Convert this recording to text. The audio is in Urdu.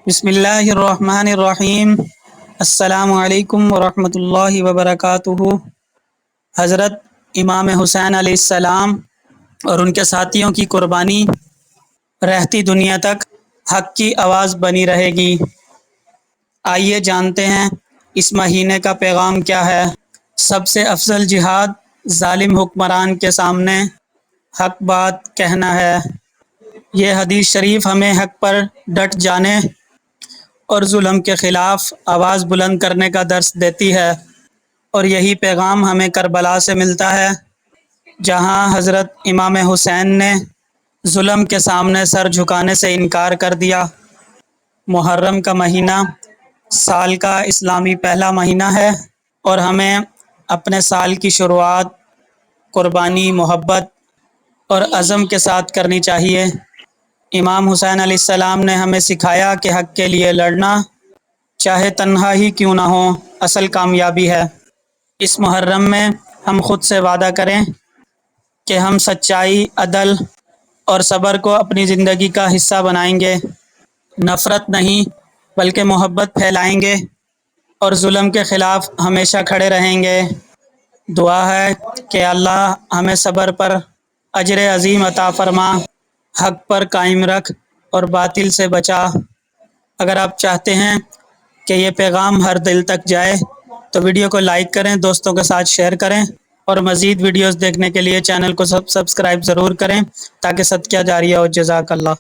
بسم اللہ الرحمن الرحیم۔ السلام علیکم ورحمۃ اللہ وبرکاتہ۔ حضرت امام حسین علیہ السلام اور ان کے ساتھیوں کی قربانی رہتی دنیا تک حق کی آواز بنی رہے گی۔ آئیے جانتے ہیں اس مہینے کا پیغام کیا ہے۔ سب سے افضل جہاد ظالم حکمران کے سامنے حق بات کہنا ہے۔ یہ حدیث شریف ہمیں حق پر ڈٹ جانے اور ظلم کے خلاف آواز بلند کرنے کا درس دیتی ہے، اور یہی پیغام ہمیں کربلا سے ملتا ہے، جہاں حضرت امام حسین نے ظلم کے سامنے سر جھکانے سے انکار کر دیا۔ محرم کا مہینہ سال کا اسلامی پہلا مہینہ ہے، اور ہمیں اپنے سال کی شروعات قربانی، محبت اور عزم کے ساتھ کرنی چاہیے۔ امام حسین علیہ السلام نے ہمیں سکھایا کہ حق کے لیے لڑنا، چاہے تنہا ہی کیوں نہ ہو، اصل کامیابی ہے۔ اس محرم میں ہم خود سے وعدہ کریں کہ ہم سچائی، عدل اور صبر کو اپنی زندگی کا حصہ بنائیں گے۔ نفرت نہیں بلکہ محبت پھیلائیں گے، اور ظلم کے خلاف ہمیشہ کھڑے رہیں گے۔ دعا ہے کہ اللہ ہمیں صبر پر اجر عظیم عطا فرما، حق پر قائم رکھ اور باطل سے بچا۔ اگر آپ چاہتے ہیں کہ یہ پیغام ہر دل تک جائے تو ویڈیو کو لائک کریں، دوستوں کے ساتھ شیئر کریں، اور مزید ویڈیوز دیکھنے کے لیے چینل کو سبسکرائب ضرور کریں تاکہ صدقہ جاریہ ہو۔ جزاک اللہ۔